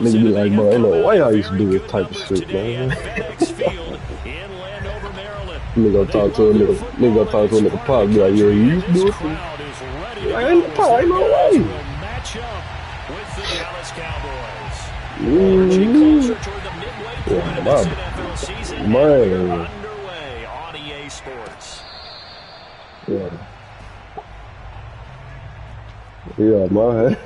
Nigga be like, bro, ain't no way I used to do this type of shit, man. Nigga go talk to a nigga pop, be like, yeah, you used to do it. Like, ain't no way. Man. Yeah, man.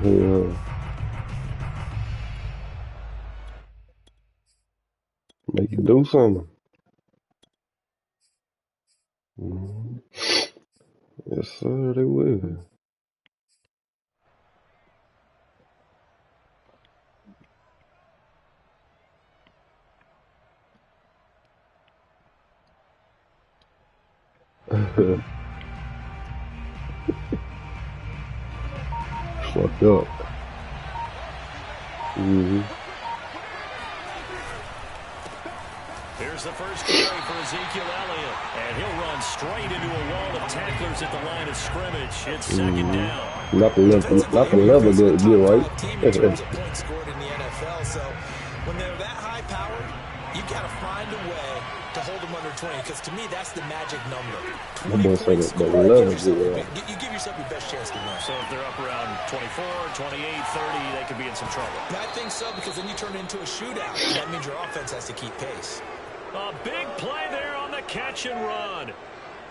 Yeah. Make you do something. Mm-hmm. Yes, sir, they will. Fucked up. Mm-hmm. Here's the first carry for Ezekiel Elliott, and he'll run straight into a wall of tacklers at the line of scrimmage. It's second down. Nothing level good, be right. Team in terms of points scored in the NFL, so when they're that high powered, you got to find a way to hold them under 20, because to me that's the magic number. 20 points scored, you give yourself your best chance to win. So if they're up around 24, 28, 30, they could be in some trouble. I think so, because then you turn it into a shootout. That means your offense has to keep pace. A big play there on the catch and run. A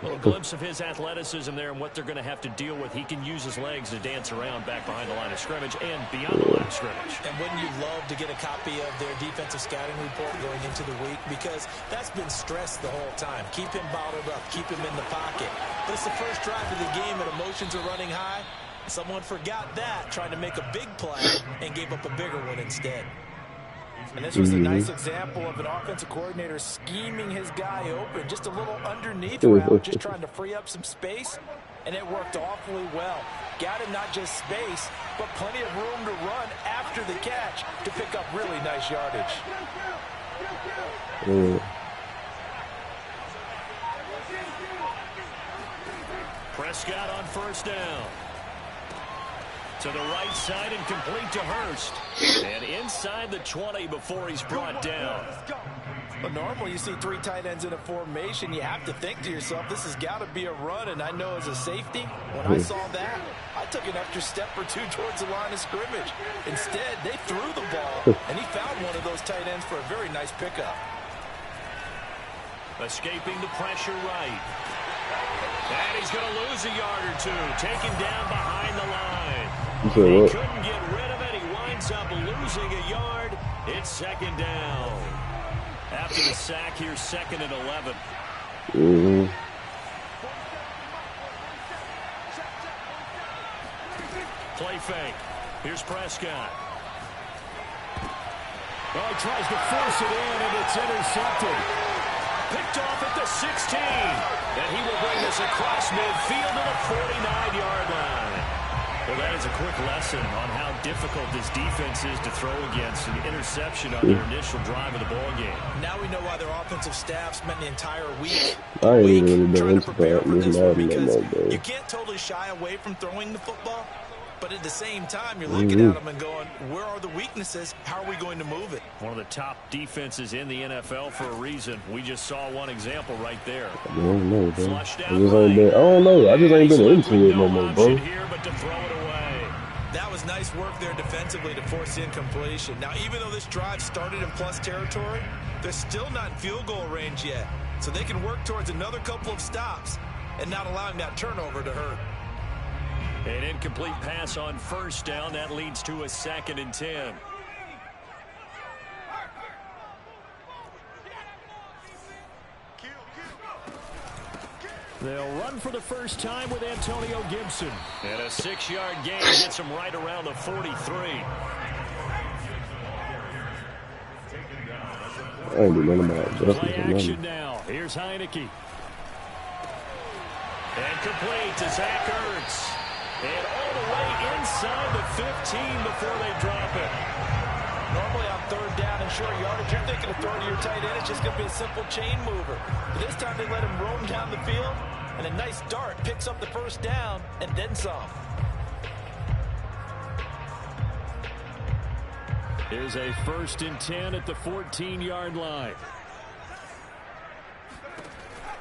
little glimpse of his athleticism there and what they're going to have to deal with. He can use his legs to dance around back behind the line of scrimmage and beyond the line of scrimmage. And wouldn't you love to get a copy of their defensive scouting report going into the week? Because that's been stressed the whole time. Keep him bottled up. Keep him in the pocket. But it's the first drive of the game and emotions are running high. Someone forgot that, trying to make a big play and gave up a bigger one instead. And this was a nice example of an offensive coordinator scheming his guy open, just a little underneath route, just trying to free up some space, and it worked awfully well. Got him not just space, but plenty of room to run after the catch to pick up really nice yardage. Prescott on first down. To the right side and complete to Hurst. And inside the 20 before he's brought down. But normally you see three tight ends in a formation. You have to think to yourself, this has got to be a run. And I know as a safety, when I saw that, I took an extra step or two towards the line of scrimmage. Instead, they threw the ball, and he found one of those tight ends for a very nice pickup. Escaping the pressure right. And he's going to lose a yard or two. Taken down behind the line. He couldn't get rid of it. He winds up losing a yard. It's second down. After the sack, here's second and 11. Play fake. Here's Prescott. Oh, he tries to force it in, and it's intercepted. Picked off at the 16. And he will bring this across midfield to the 49-yard line. Well, that is a quick lesson on how difficult this defense is to throw against. An interception on their initial drive of the ball game. Now we know why their offensive staff spent the entire week I ain't even trying to prepare for this one, because bro. you can't totally shy away from throwing the football. But at the same time, you're looking at them and going, where are the weaknesses? How are we going to move it? One of the top defenses in the NFL for a reason. We just saw one example right there. I don't know, bro. I just ain't been into it no more, bro. That was nice work there defensively to force the incompletion. Now, even though this drive started in plus territory, they're still not in field goal range yet. So they can work towards another couple of stops and not allowing that turnover to hurt. An incomplete pass on first down. That leads to a 2nd and 10. They'll run for the first time with Antonio Gibson. And a 6-yard gain gets him right around the 43. I ain't doing nothing about it. Play action now. Here's Heineke. And complete to Zach Ertz. And all the way inside the 15 before they drop it. Normally on third down and short yardage, you're thinking of throwing to your tight end. It's just going to be a simple chain mover. But this time they let him roam down the field. And a nice dart picks up the first down and then some. Here's a 1st and 10 at the 14-yard line.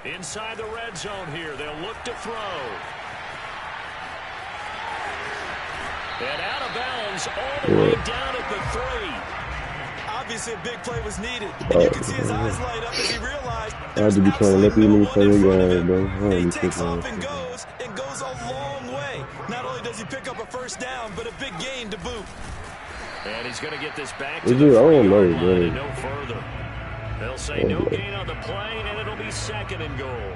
Inside the red zone here. They'll look to throw. And out of bounds all the way down at the 3. Obviously a big play was needed. And you can see his eyes light up as he realized I had to be trying to let these niggas play the game, bro. And he takes off and goes a long way. Not only does he pick up a first down, but a big gain to boot. And he's going to get this back to the 3-yard line and no further. They'll say no gain on the play, and it'll be 2nd and goal.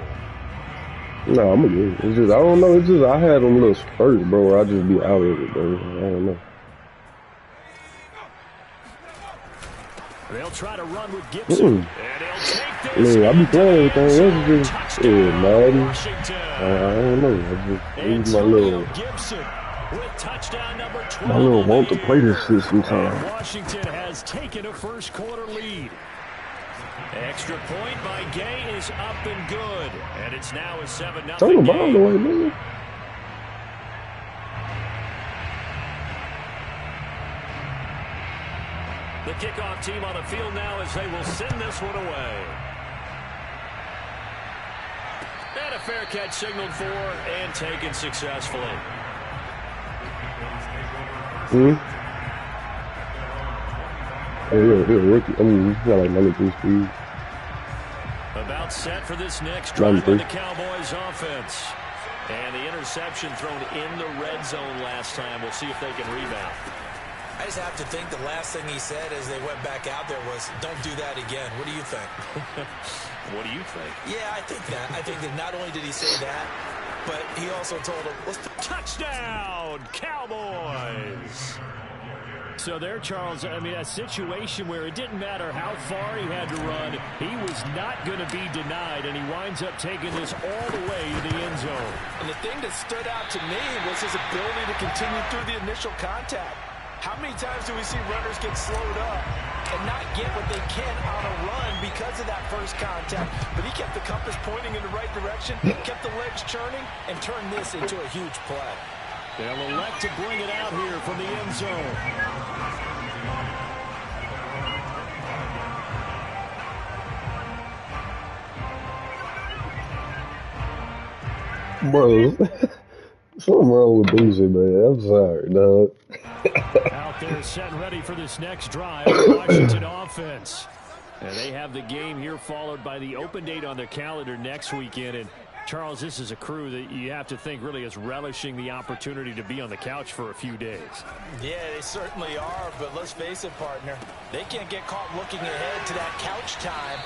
No, I'm good. It's just, I don't know. It's just, I had them little spurts, bro, where I just be out of it, bro. I don't know. They'll try to run with Gibson. And he'll take this. I be playing everything else. Just, man. I don't know. I just use my little, Gibson with touchdown number 12. my little want to play this shit sometimes. Washington has taken a first quarter lead. Extra point by Gay is up and good. And it's now a 7-0 Turn the ball away, man. The kickoff team on the field now as they will send this one away. And a fair catch signaled for and taken successfully. He's a rookie. I mean, he's got like 93 speed. About set for this next drive on the Cowboys offense. And the interception thrown in the red zone last time. We'll see if they can rebound. I just have to think the last thing he said as they went back out there was, don't do that again. What do you think? What do you think? Yeah, I think that. I think that not only did he say that, but he also told him, let's touchdown, Cowboys! So there, Charles, I mean, a situation where it didn't matter how far he had to run, he was not going to be denied, and he winds up taking this all the way to the end zone. And the thing that stood out to me was his ability to continue through the initial contact. How many times do we see runners get slowed up and not get what they can on a run because of that first contact? But he kept the compass pointing in the right direction, kept the legs churning, and turned this into a huge play. They'll elect to bring it out here from the end zone. Bro, something wrong with Boozy, man. I'm sorry, dog. Out there set ready for this next drive, Washington offense. And they have the game here followed by the open date on their calendar next weekend. And Charles, this is a crew that you have to think really is relishing the opportunity to be on the couch for a few days. Yeah, they certainly are, but let's face it, partner. They can't get caught looking ahead to that couch time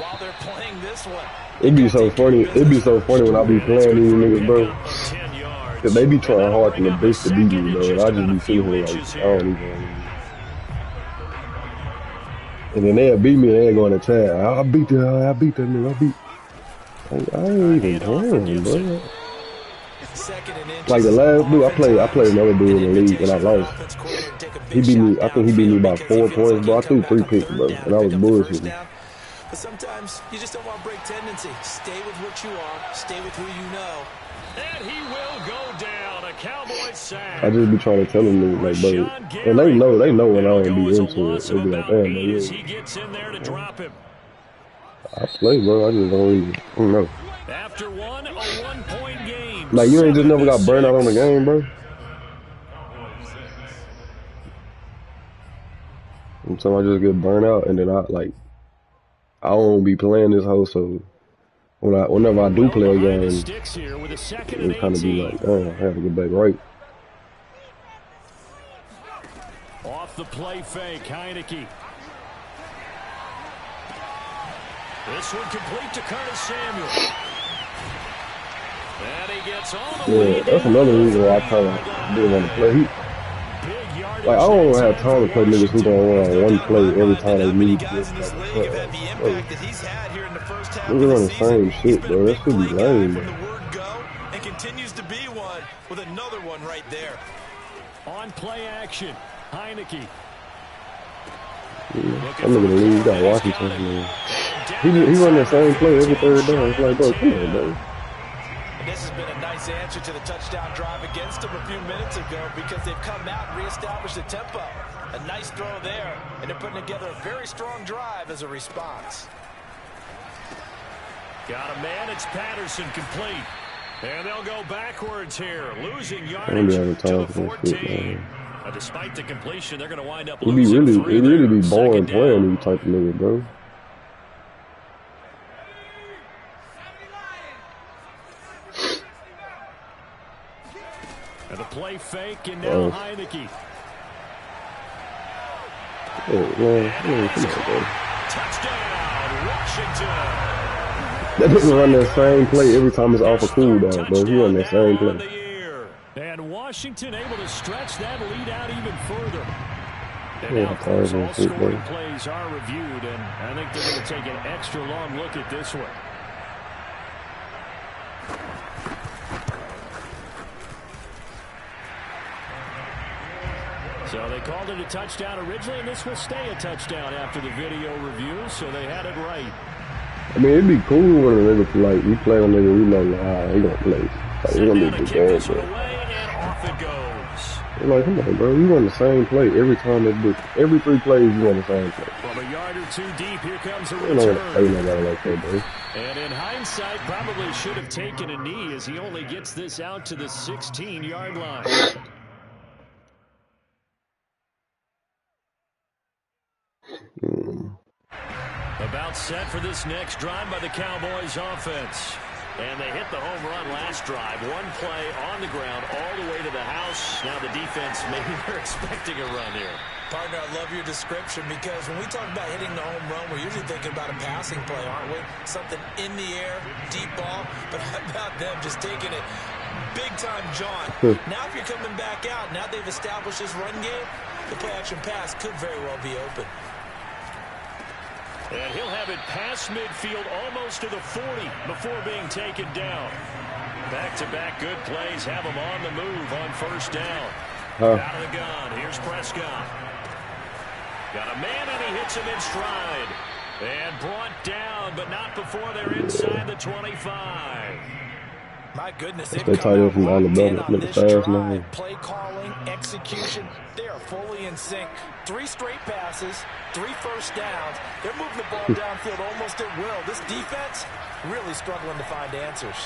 while they're playing this one. It'd be so funny. It'd be so funny when I be playing these niggas, bro. Cause they be trying hard to the bitch to beat me, bro. And I just be sitting here like, I don't even. And then they'll beat me and they ain't going to chat. I beat that nigga. I ain't even playing, bro. Like the last dude, I played another dude in the league and I lost. He beat me. I think he beat me by 4 points, bro. I threw 3 picks, bro, and I was bullshitting. But sometimes you just don't want to break tendency. Stay with what you are. Stay with who you know. And he will go down. A Cowboy sack. I just be trying to tell them, like, bro, and they know when I don't be into it. They be like, damn, man, he gets in there to drop him. I play, bro. I just I don't know. After one, a 1-point game. Like, you ain't just never got burned out on the game, bro. Sometimes I just get burned out, and then I don't be playing this whole, so whenever I do play a game, it kind of be like, oh, I have to get back right. Off the play fake, Heineke. This one complete to Curtis Samuel. And he gets all the way Yeah, that's another reason why I kind of didn't want to play. Like, I don't have time to play niggas who gonna run one play every time they need to get like a touchdown. Bro, niggas run the same shit, bro. That should be lame, bro. And continues to be one with another one right there. On play action, Heineke. Yeah, I'm looking to leave. You got Washington, man. He run that same play every third down. It's like, bro, come on, bro. And this has been a nice answer to the touchdown drive against them a few minutes ago because they've come out and reestablished the tempo. A nice throw there, and they're putting together a very strong drive as a response. Got a man, it's Patterson complete. And they'll go backwards here, losing yardage to the 14. Despite the completion, they're going to wind up losing three. It really be boring playing these type of niggas, bro. And the play fake, and now Heineke. Hey, man, come on, bro. Touchdown, Washington. That nigga run that same play every time it's off a cooldown, bro. He run that same play. And Washington able to stretch that lead out even further. And Yeah, now, of course, all scoring plays are reviewed, and I think they're going to take an extra long look at this one. So they called it a touchdown originally, and this will stay a touchdown after the video review, so they had it right. I mean, it'd be cool when a nigga, like, we play on nigga, we know, like, he gonna play. Like, he gonna be good game, bro. And off it goes. Like, come on, bro. You run the same play every time they do. Every 3 plays, you run the same play. From a yard or two deep, here comes a return. You don't want to play nobody like that, bro. And in hindsight, probably should have taken a knee as he only gets this out to the 16-yard line. About set for this next drive by the Cowboys offense. And they hit the home run last drive. One play on the ground all the way to the house. Now the defense, maybe they're expecting a run here. Partner, I love your description because when we talk about hitting the home run, we're usually thinking about a passing play, aren't we? Something in the air, deep ball. But how about them just taking it big-time jaunt? Now if you're coming back out, now they've established this run game, the play-action pass could very well be open. And he'll have it past midfield almost to the 40 before being taken down. Back-to-back good plays have him on the move on first down. Out of the gun, here's Prescott. Got a man, and he hits him in stride. And brought down, but not before they're inside the 25. My goodness, they've come out from Alabama. on this drive. Play calling, execution, they are fully in sync. 3 straight passes, 3 first downs. They're moving the ball downfield almost at will. This defense really struggling to find answers.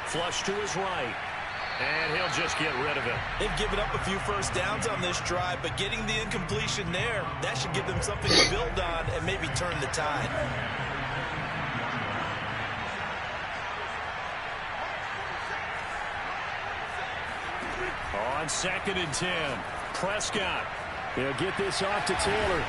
Flush to his right. And he'll just get rid of it. They've given up a few first downs on this drive, but getting the incompletion there, that should give them something to build on and maybe turn the tide. On 2nd and 10, Prescott. He'll get this off to Taylor.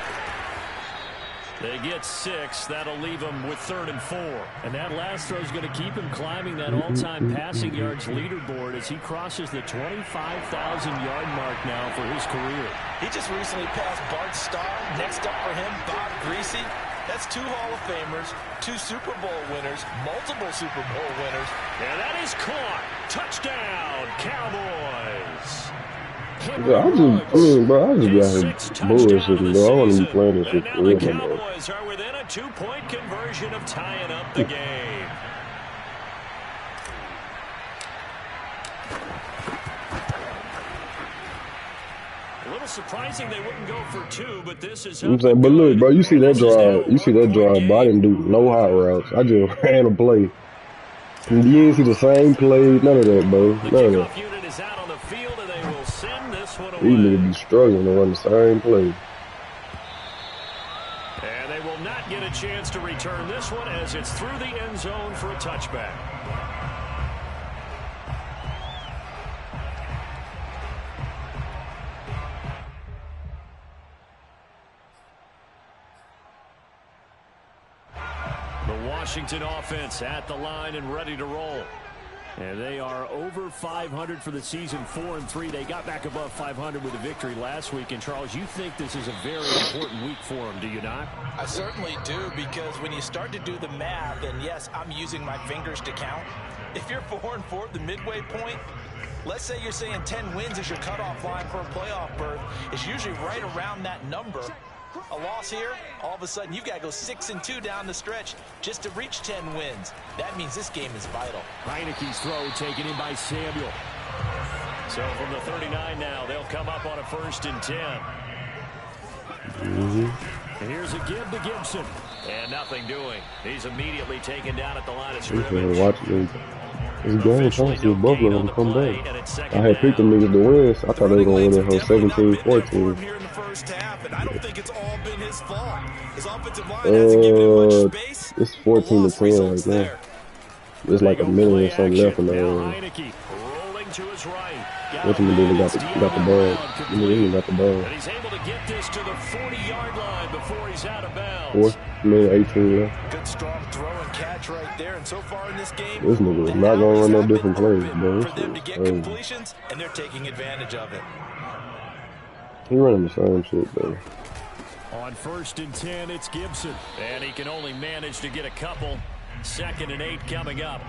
They get 6. That'll leave him with 3rd and 4. And that last throw is going to keep him climbing that all-time passing yards leaderboard as he crosses the 25,000-yard mark now for his career. He just recently passed Bart Starr. Next up for him, Bob Greasy. That's 2 Hall of Famers, 2 Super Bowl winners, multiple Super Bowl winners. And that is caught. Touchdown, Cowboys. Yeah, I just be out here bullshitting, bro. I want to be playing this shit for real, the Cowboys are within a 2-point conversion of tying up the game. A little surprising they wouldn't go for 2, but this is. I'm saying, but look, bro, you see that drive? You see that drive? But I didn't do no hot routes. I just ran a play. And you didn't see the same play. None of that, bro. None of that. These niggas be struggling to run the same play. And they will not get a chance to return this one as it's through the end zone for a touchback. The The Washington offense at the line and ready to roll. And they are over 500 for the season, 4-3. They got back above 500 with a victory last week. And, Charles, you think this is a very important week for them, do you not? I certainly do, because when you start to do the math, and, yes, I'm using my fingers to count. If you're 4-4 at the midway point, let's say you're saying 10 wins is your cutoff line for a playoff berth. It's usually right around that number. A loss here, all of a sudden you've got to go 6-2 down the stretch just to reach 10 wins. That means this game is vital. Heineke's throw taken in by Samuel. So from the 39 now, they'll come up on a 1st and 10. And here's a give to Gibson. And nothing doing. He's immediately taken down at the line of scrimmage. This game, trying to see Buffalo to come back. I had picked them niggas to win, so I thought they were going to win that whole 17-14. Here in the first half, and I don't think it's all been his fault. His offensive line hasn't given him much space. It's 14-10 right now. There's like a minute or something left in the rolling to his right. Richmond even got the ball. He got the ball. And he's able to get this to the 40-yard line before he's out of bounds. 4-18 left. Good strong throw and catch right there. And so far in this game, this nigga is not gonna run no different plays, bro. For them to get completions, and they're taking advantage of it. He running the same shit, bro. On 1st and 10, it's Gibson. And he can only manage to get a couple. 2nd and 8 coming up.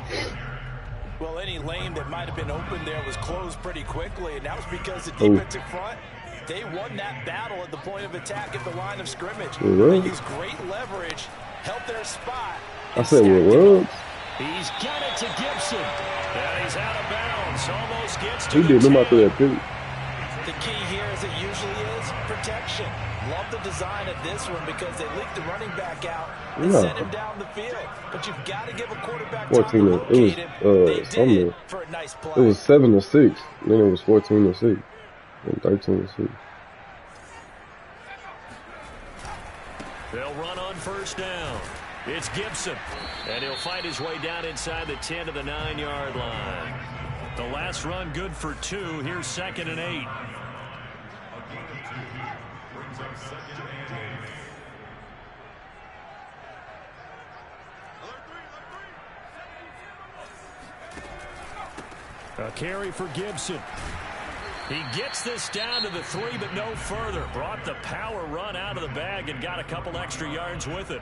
Well, any lane that might have been open there was closed pretty quickly, and that was because the defensive front, they won that battle at the point of attack at the line of scrimmage. They used great leverage, held their spot. I said what was? He's got it to Gibson. And he's out of bounds. Almost gets to he did them out there that pick. The key here, as it usually is, protection. Love the design of this one because they leaked the running back out and sent him down the field. But you've got to give a quarterback time to locate him. They did it for a nice play. It was 7-6. Then it was 14-6. And 13-6. They'll run on 1st down. It's Gibson. And he'll fight his way down inside the 10 to the 9-yard line. The last run good for 2. Here's 2nd and 8. A carry for Gibson. He gets this down to the 3, but no further. Brought the power run out of the bag and got a couple extra yards with it.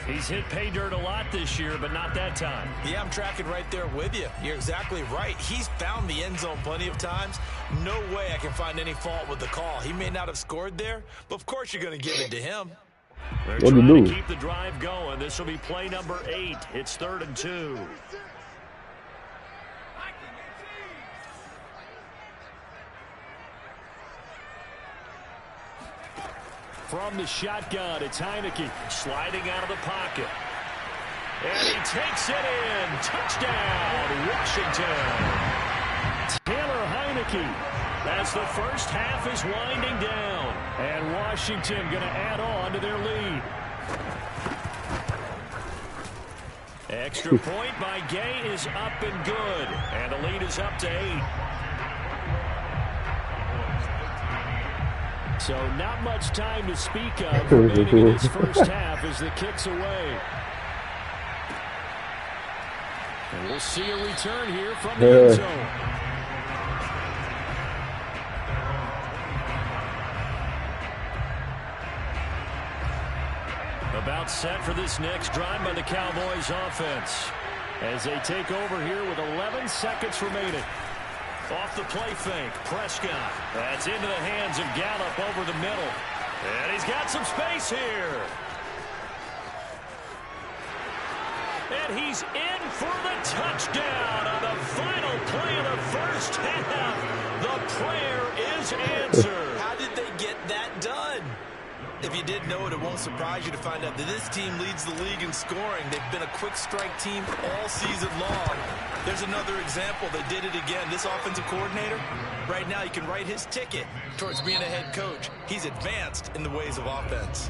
He's hit pay dirt a lot this year, but not that time. Yeah, I'm tracking right there with you. You're exactly right. He's found the end zone plenty of times. No way I can find any fault with the call. He may not have scored there, but of course you're going to give it to him. They're trying to keep the drive going. This will be play number 8. It's 3rd and 2. From the shotgun, it's Heineke sliding out of the pocket. And he takes it in. Touchdown, Washington. Taylor Heineke as the first half is winding down. And Washington going to add on to their lead. Extra point by Gay is up and good. And the lead is up to 8. So not much time to speak of remaining in this first half as the kick's away. And we'll see a return here from the end zone. About set for this next drive by the Cowboys offense as they take over here with 11 seconds remaining. Off the play fake, Prescott. That's into the hands of Gallup over the middle. And he's got some space here. And he's in for the touchdown on the final play of the first half. The prayer is answered. How did they get that done? If you didn't know it, it won't surprise you to find out that this team leads the league in scoring. They've been a quick strike team all season long. There's another example. They did it again. This offensive coordinator, right now, he can write his ticket towards being a head coach. He's advanced in the ways of offense.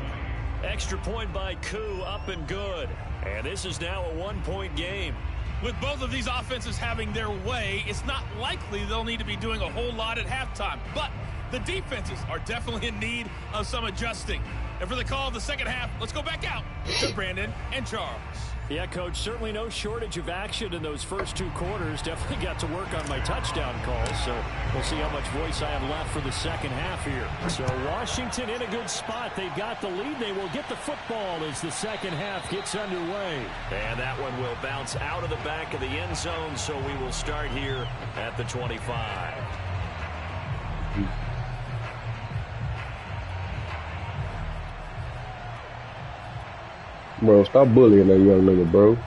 Extra point by Koo, up and good. And this is now a 1-point game. With both of these offenses having their way, it's not likely they'll need to be doing a whole lot at halftime. But the defenses are definitely in need of some adjusting. And for the call of the second half, let's go back out to Brandon and Charles. Yeah, Coach, certainly no shortage of action in those first 2 quarters. Definitely got to work on my touchdown calls, so we'll see how much voice I have left for the second half here. So Washington in a good spot. They've got the lead. They will get the football as the second half gets underway. And that one will bounce out of the back of the end zone, so we will start here at the 25. Bro, stop bullying that young nigga, bro.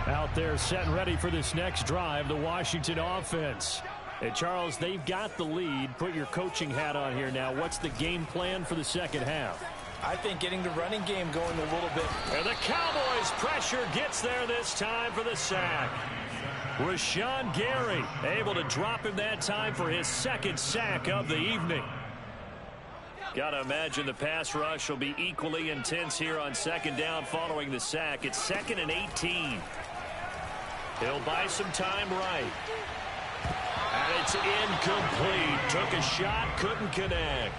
Out there set and ready for this next drive, the Washington offense. And Charles, they've got the lead. Put your coaching hat on here now. What's the game plan for the second half? I think getting the running game going a little bit. And the Cowboys pressure gets there this time for the sack. Rashawn Gary able to drop him that time for his second sack of the evening. Got to imagine the pass rush will be equally intense here on second down following the sack. It's 2nd and 18. He'll buy some time right. And it's incomplete. Took a shot, couldn't connect.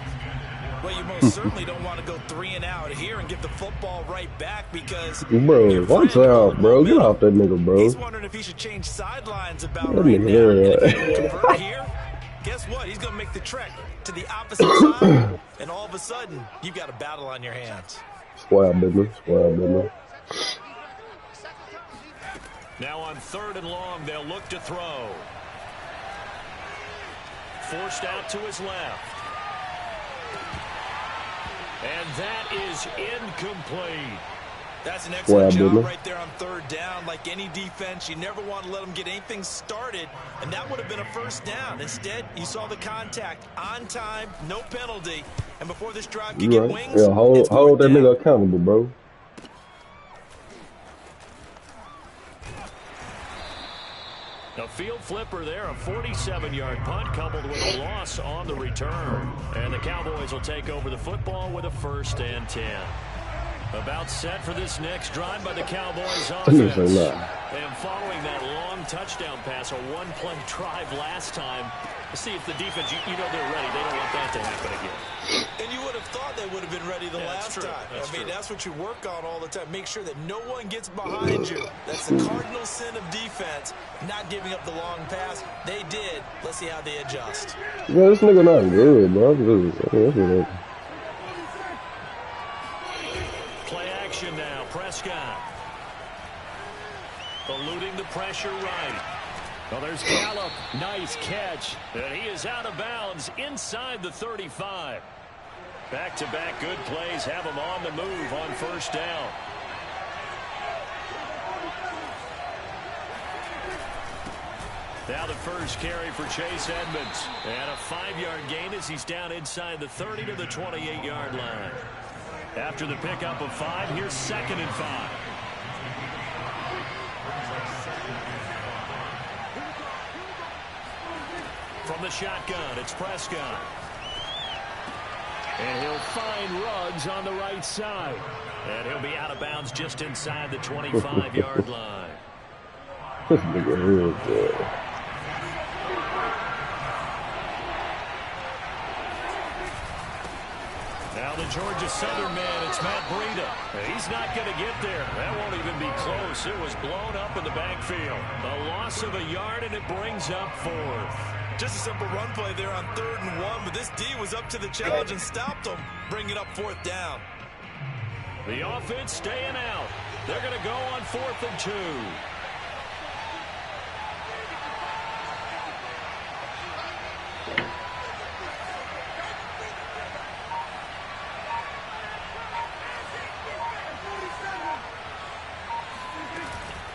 Well, you most certainly don't want to go 3 and out here and get the football right back because bro, watch out, bro. Get off that nigga, bro. He's wondering if he should change sidelines about right now. And if he can convert here, guess what? He's going to make the trek to the opposite side, and all of a sudden, you've got a battle on your hands. Squad business, squad business. Now on 3rd and long, they'll look to throw. Forced out to his left. And that is incomplete. That's an excellent job right there on 3rd down. Like any defense, you never want to let them get anything started, and that would have been a first down. Instead, you saw the contact on time, no penalty, and before this drive can get wings, yeah, hold that nigga accountable, bro. A field flipper there, a 47-yard punt coupled with a loss on the return. And the Cowboys will take over the football with a 1st and 10. About set for this next drive by the Cowboys offense. And following that long touchdown pass, a 1-play drive last time. See if the defense, you know they're ready. They don't want that to happen again. And you would have thought they would have been ready the last time. I mean, that's what you work on all the time. Make sure that no one gets behind you. That's the cardinal sin of defense, not giving up the long pass. They did. Let's see how they adjust. Yeah, this nigga not good, bro. Play action now. Prescott. Eluding the pressure right. Well, there's Gallup. Nice catch. And he is out of bounds inside the 35. Back-to-back good plays have him on the move on 1st down. Now the first carry for Chase Edmonds. And a 5-yard gain as he's down inside the 30 to the 28-yard line. After the pickup of 5, here's 2nd and 5. From the shotgun, it's Prescott. And he'll find Ruggs on the right side. And he'll be out of bounds just inside the 25-yard line. Now the Georgia Southern man, it's Matt Breida. He's not going to get there. That won't even be close. It was blown up in the backfield. A loss of a yard, and it brings up 4th. Just a simple run play there on 3rd and 1, but this D was up to the challenge and stopped him, bringing up 4th down. The offense staying out. They're going to go on 4th and 2.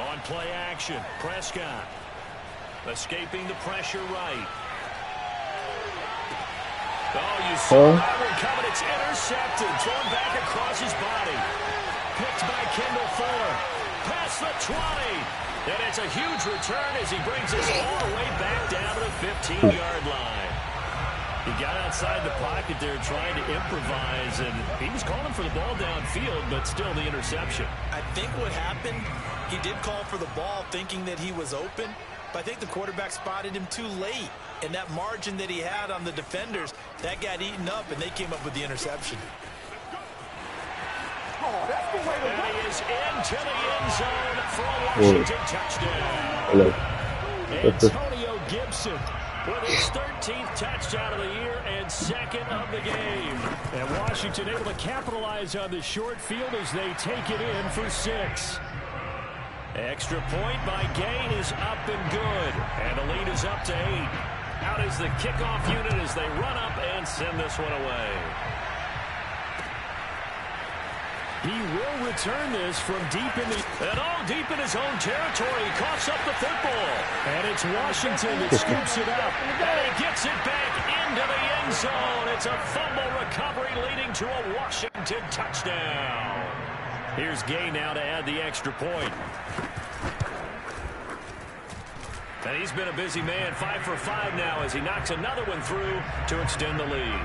On play action, Prescott. Escaping the pressure right. Oh, you saw that one coming. It's intercepted. Thrown back across his body. Picked by Kendall Fuller. Past the 20. And it's a huge return as he brings us all the way back down to the 15-yard line. He got outside the pocket there trying to improvise, and he was calling for the ball downfield, but still the interception. I think what happened, he did call for the ball thinking that he was open, but I think the quarterback spotted him too late. And that margin that he had on the defenders, that got eaten up, and they came up with the interception. And he is into the end zone for a Washington touchdown. Antonio Gibson with his 13th touchdown of the year and second of the game. And Washington able to capitalize on the short field as they take it in for 6. Extra point by Gain is up and good. And the lead is up to 8. Out is the kickoff unit as they run up and send this one away. He will return this from deep in the... And all deep in his own territory. He coughs up the football. And it's Washington that scoops it up. And he gets it back into the end zone. It's a fumble recovery leading to a Washington touchdown. Here's Gay now to add the extra point. And he's been a busy man, 5 for 5 now as he knocks another one through to extend the lead.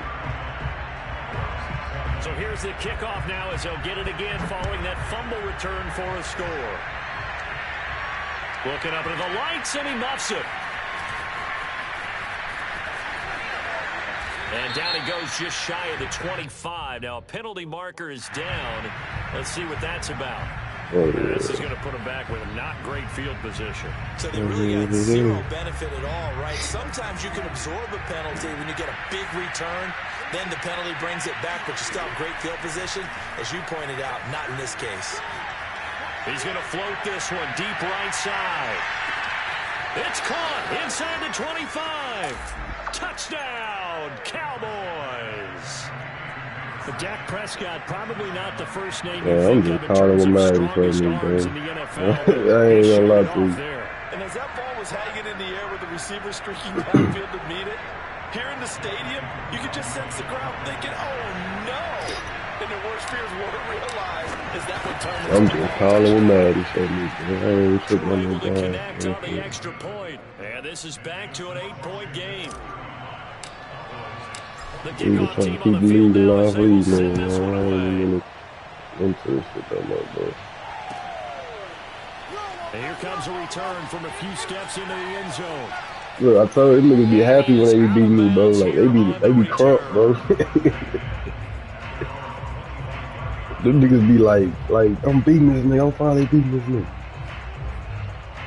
So here's the kickoff now as he'll get it again following that fumble return for a score. Looking up into the lights, and he muffs it. And down he goes just shy of the 25. Now a penalty marker is down. Let's see what that's about. This is going to put him back with a not great field position. So they really got zero benefit at all, right? Sometimes you can absorb a penalty when you get a big return. Then the penalty brings it back, but you still have great field position. As you pointed out, not in this case. He's going to float this one deep right side. It's caught inside the 25. Touchdown, Cowboys. But Dak Prescott, probably not the first name you think of in terms of strongest arms in the NFL. I ain't gonna lie to you. And as that ball was hanging in the air with the receiver streaking downfield to meet it, here in the stadium, you could just sense the crowd thinking, oh no! And their worst fears weren't realized as that one turned. I'm just calling with Maddie. I ain't tripping on Able to the connect on the extra point. And this is back to an 8-point game. The kickoff team on the field now as they will send this one away. And here comes a return from a few steps into the end zone. Look, I told them niggas be happy when they beat me, bro. Like they be crunk, bro. Them niggas be like I'm beating this nigga. I'm finally beating this nigga.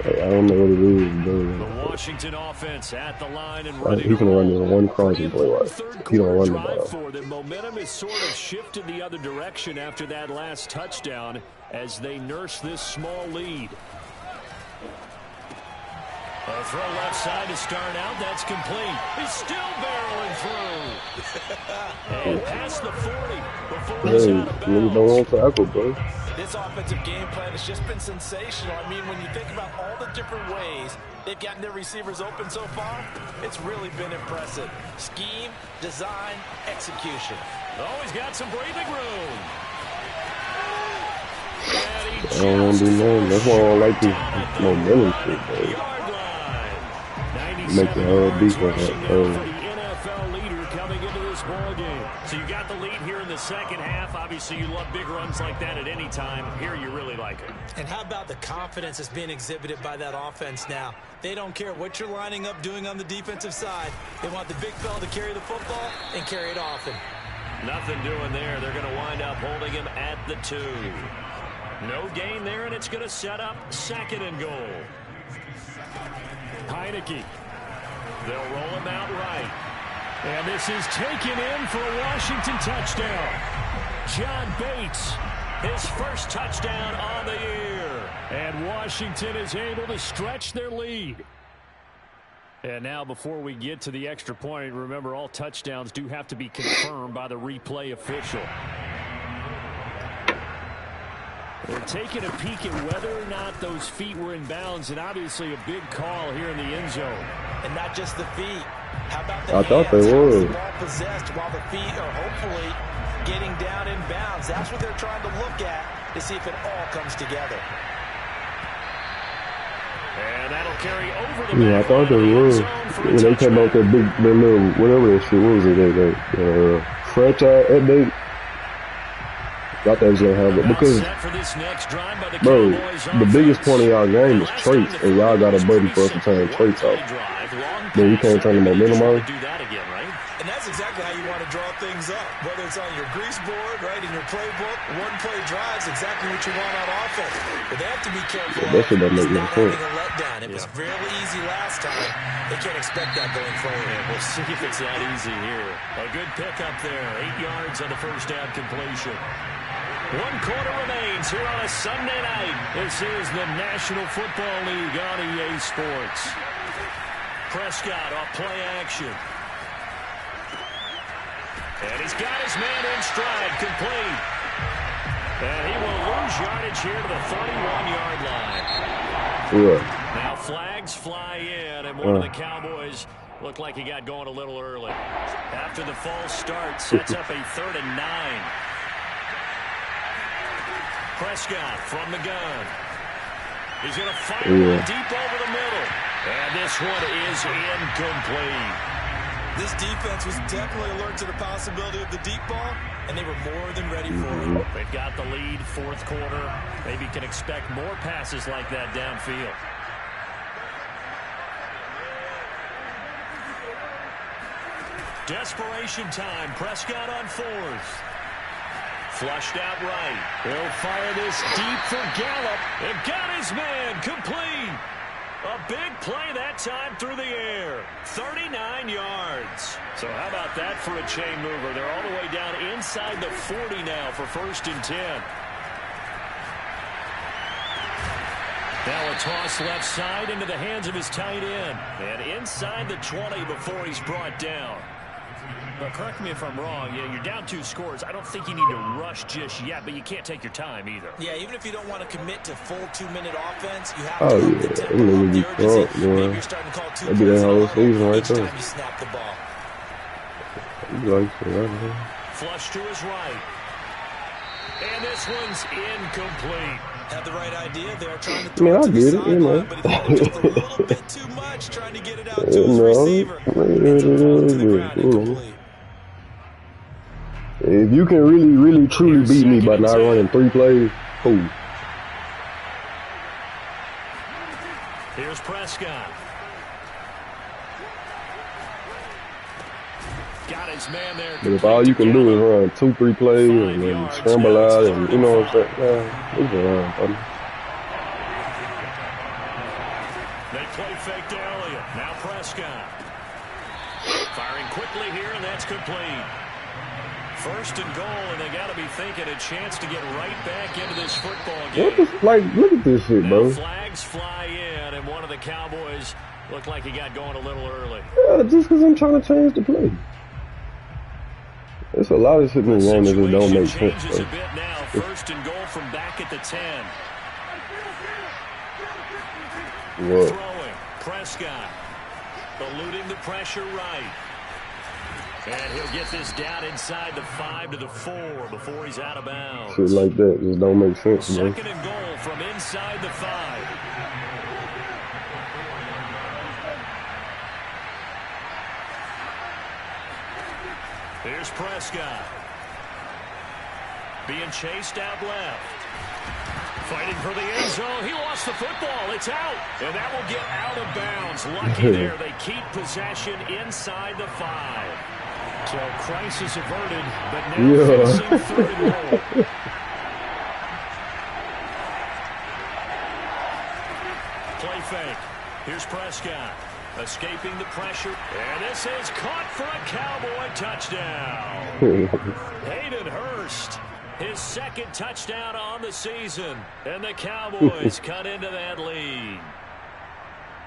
Like, I don't know what it is, bro. The Washington offense at the line and running. He's gonna run this one crossing play. Like he don't run the ball. For the momentum is sort of shifted the other direction after that last touchdown as they nurse this small lead. A throw left side to start out. That's complete. He's still barreling through. And past the 40 before he's out of bounds. Don't want tackle, bro. This offensive game plan has just been sensational. I mean, when you think about all the different ways they've gotten their receivers open so far, it's really been impressive. Scheme, design, execution. Oh, he's got some breathing room. I don't want to do nothing. That's why I don't like this momentum shit, bro. Make the whole defense for the NFL leader coming into this ball game. So you got the lead here in the second half. Obviously, you love big runs like that at any time. Here, you really like it. And how about the confidence that's being exhibited by that offense now? They don't care what you're lining up doing on the defensive side. They want the big fella to carry the football and carry it often. Nothing doing there. They're going to wind up holding him at the 2. No gain there, and it's going to set up 2nd and goal. Heineke. They'll roll him out right. And this is taken in for a Washington touchdown. John Bates, his first touchdown on the year. And Washington is able to stretch their lead. And now before we get to the extra point, remember all touchdowns do have to be confirmed by the replay official. They're taking a peek at whether or not those feet were in bounds, and obviously a big call here in the end zone. And not just the feet. How about the I thought they were. The ball possessed while the feet are hopefully getting down in bounds. That's what they're trying to look at to see if it all comes together. And that'll carry over the Yeah, I thought they were. When they came out that little, whatever that shit was, that franchise update. I thought they was gonna have it because, bro, the biggest point of y'all game is traits, and y'all got a button for us to turn traits off. Then you can't turn the momentum on. And that's exactly how you want to draw things up. Whether it's on your grease board, right, in your playbook, one-play drives, exactly what you want on offense. But they have to be careful of not having a letdown. It was really easy last time. They can't expect that going forward. Yeah, we'll see if it's that easy here. A good pickup there. 8 yards on the first down completion. 1 quarter remains here on a Sunday night. This is the National Football League on EA Sports. Prescott off play action. And he's got his man in stride, complete. And he will lose yardage here to the 31-yard line. Yeah. Now flags fly in, and one of the Cowboys looked like he got going a little early. After the false start, sets up a 3rd and 9. Prescott from the gun. He's going to fire one deep over the middle. And this one is incomplete. This defense was definitely alert to the possibility of the deep ball, and they were more than ready for it. They've got the lead, 4th quarter. Maybe can expect more passes like that downfield. Desperation time. Prescott on 4th. Flushed out right. He'll fire this deep for Gallup. And got his man complete. A big play that time through the air. 39 yards. So how about that for a chain mover? They're all the way down inside the 40 now for 1st and 10. Now a toss left side into the hands of his tight end. And inside the 20 before he's brought down. But correct me if I'm wrong. Yeah, you're down 2 scores. I don't think you need to rush just yet, but you can't take your time either. Yeah, even if you don't want to commit to full 2-minute offense, you have to up the tempo, up the urgency. Maybe you're starting to call 2 plays in a row each time you snap the ball. Flush to his right. And this one's incomplete. Had the right idea there, trying to throw it to the sideline, but he thought it was just a little bit too much, trying to get it out to his receiver. Ends up falling to the ground incomplete. If you can really, truly beat me by not running 3 plays, cool. Here's Prescott. Got his man there. But if all you can do is run 2-3 plays and then scramble out and you know what I'm saying, it's around, buddy. They play fake to Elliott. Now Prescott. Firing quickly here, and that's complete. 1st and goal, and they got to be thinking a chance to get right back into this football game. Look at this shit, bro. Now flags fly in, and one of the Cowboys looked like he got going a little early. Yeah, just because I'm trying to change the play. There's a lot of shit in the game that just don't make sense. Changes a bit now. 1st and goal from back at the 10. What? Throwing. Prescott. Eluding the pressure right. And he'll get this down inside the 5 to the 4 before he's out of bounds. Shit like that just don't make sense, man. 2nd and goal from inside the 5. Here's Prescott. Being chased out left. Fighting for the end zone. He lost the football. It's out. And that will get out of bounds. Lucky there. They keep possession inside the 5. So crisis averted, but now facing 3rd and goal. Play fake. Here's Prescott. Escaping the pressure. And this is caught for a Cowboy touchdown. Hayden Hurst. His 2nd touchdown on the season. And the Cowboys cut into that lead.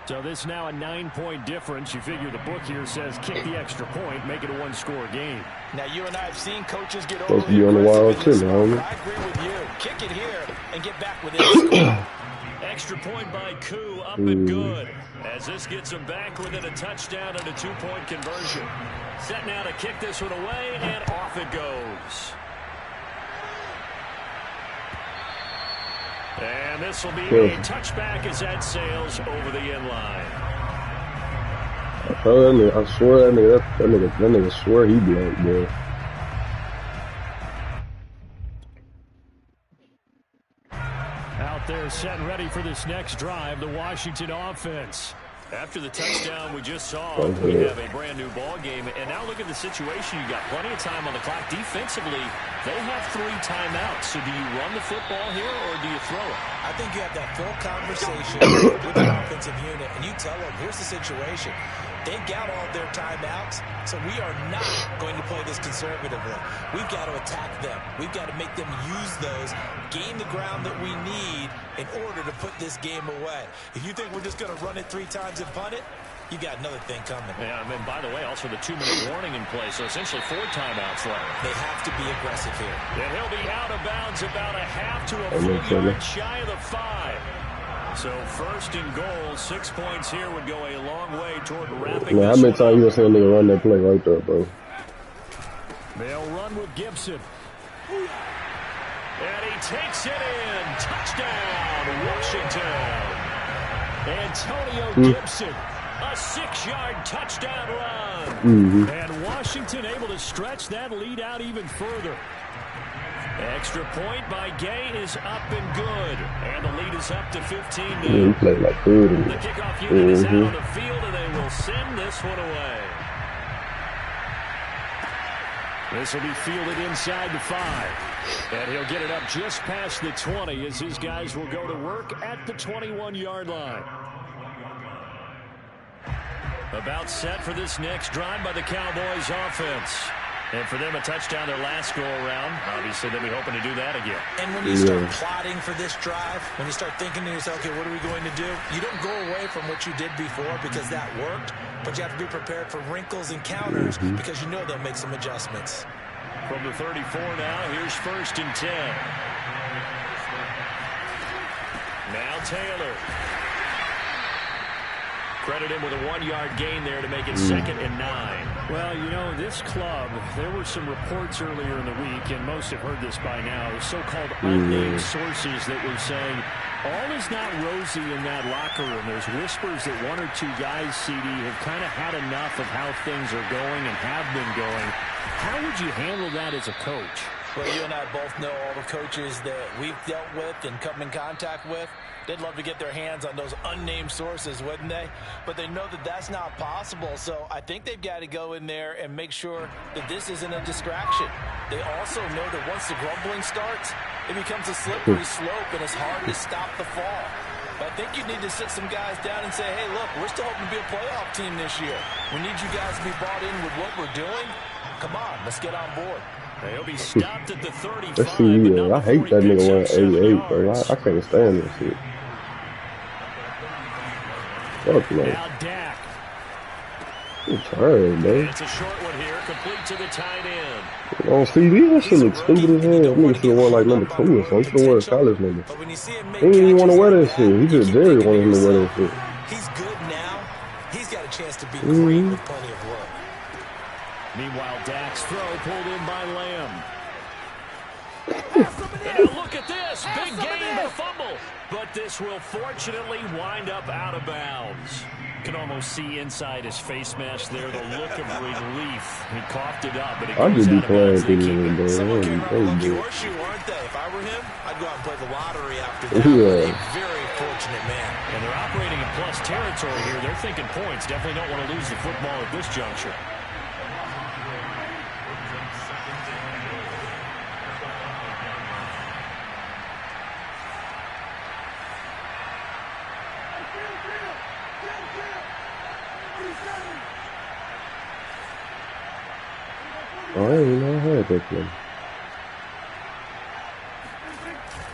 So this is now a 9-point difference. You figure the book here says kick the extra point, make it a 1-score game. Now, you and I have seen coaches get over the on the wild too, I agree with you. Kick it here and get back within score. Extra point by Koo, up and good. As this gets him back within a touchdown and a 2-point conversion. Set now to kick this one away, and off it goes. And this will be a touchback as that sails over the end line. I swear that nigga swear he black, boy. Out there set and ready for this next drive, the Washington offense. After the touchdown we just saw, we have a brand new ball game. And now look at the situation. You got plenty of time on the clock. Defensively, they have 3 timeouts. So do you run the football here or do you throw it? I think you have that full conversation with the offensive unit, and you tell them, here's the situation. They've got all their timeouts, so we are not going to play this conservatively. We've got to attack them. We've got to make them use those, gain the ground that we need in order to put this game away. If you think we're just going to run it 3 times and punt it, you got another thing coming. Yeah, and by the way, also the 2-minute warning in play, so essentially 4 timeouts left. They have to be aggressive here. And he'll be out of bounds about a half to a full yard shy of the 5. So 1st and goal, 6 points here would go a long way toward wrapping Man, how many times you gonna see a nigga run that play right there, bro? They'll run with Gibson. And he takes it in. Touchdown, Washington. Antonio Gibson, a 6-yard touchdown run. And Washington able to stretch that lead out even further. Extra point by Gay is up and good. And the lead is up to 15 now. Yeah, he played like good. The kickoff unit is out on the field, and they will send this one away. This will be fielded inside the 5. And he'll get it up just past the 20 as his guys will go to work at the 21-yard line. About set for this next drive by the Cowboys offense. And for them, a touchdown their last go-around. Obviously, they'll be hoping to do that again. And when you start plotting for this drive, when you start thinking to yourself, okay, what are we going to do? You don't go away from what you did before because that worked, but you have to be prepared for wrinkles and counters because you know they'll make some adjustments. From the 34 now, here's 1st and 10. Now Taylor. Credit him with a 1-yard gain there to make it 2nd and 9. Well, you know, this club, there were some reports earlier in the week, and most have heard this by now, so-called unnamed sources that were saying all is not rosy in that locker room. There's whispers that 1 or 2 guys, CD, have kind of had enough of how things are going and have been going. How would you handle that as a coach? Well, you and I both know all the coaches that we've dealt with and come in contact with. They'd love to get their hands on those unnamed sources, wouldn't they? But they know that that's not possible. So I think they've got to go in there and make sure that this isn't a distraction. They also know that once the grumbling starts, it becomes a slippery slope, and it's hard to stop the fall. But I think you need to sit some guys down and say, hey, look, we're still hoping to be a playoff team this year. We need you guys to be bought in with what we're doing. Come on, let's get on board. He'll be stopped at the 35. Let's see, I hate that nigga running 88, bro. I can't stand this shit. Fuck, man. Now Dak. I'm tired, man. It's a short one here, complete to the tight end. On CD, that shit looks stupid as hell. That nigga should have worn like number 2 or something. He should have worn a college number. He didn't even want to wear that shit. He just Jerry wanted him to wear that shit. He's good now. He's got a chance to be great with plenty of work. Meanwhile, Dak's throw pulled in by Lamb. And now look at this. Big gain, the fumble. But this will fortunately wind up out of bounds. Can almost see inside his face mask there the look of relief. He coughed it up, but it I goes could be out of bounds. playing things, bro. Someone came around monkey horseshoe, aren't they? If I were him, I'd go out and play the lottery after that. A very fortunate man. And they're operating in plus territory here. They're thinking points. Definitely don't want to lose the football at this juncture. Oh, I didn't know I had that play.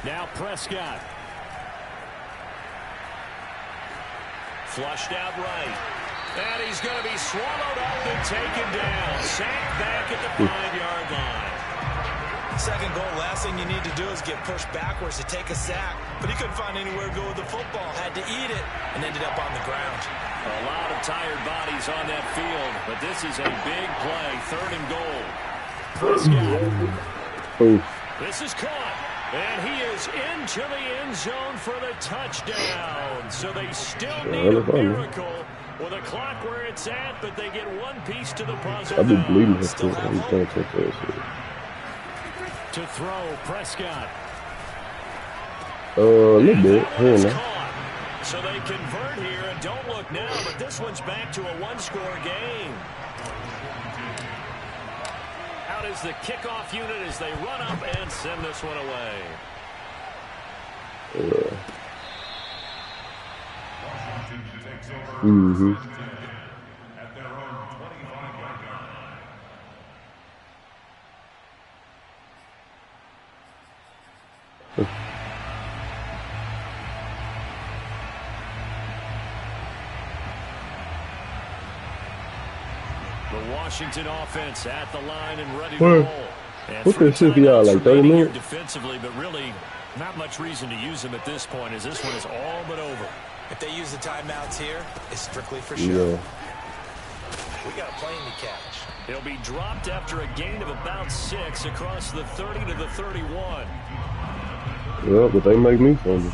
Now Prescott. Flushed out right. And he's going to be swallowed up and taken down. Sacked back at the 5-yard line. Second goal, last thing you need to do is get pushed backwards to take a sack. But he couldn't find anywhere to go with the football. Had to eat it and ended up on the ground. A lot of tired bodies on that field. But this is a big play. 3rd and goal. Prescott. Ooh. This is caught. And he is into the end zone for the touchdown. So they still need a miracle with a clock where it's at, but they get one piece to the puzzle. I've been bleeding this Still thing. to throw, Prescott. A little bit. Here now. So they convert here and don't look now, but this one's back to a one-score game. Out is the kickoff unit as they run up and send this one away. Mm-hmm. The Washington offense at the line and ready to roll. What's that shit for y'all, like 30 minutes? Defensively, but really not much reason to use them at this point, as this one is all but over. If they use the timeouts here, it's strictly for sure. Yeah. We got a plane to catch. He'll be dropped after a gain of about 6 across the 30 to the 31. Yeah, but they make me fumble.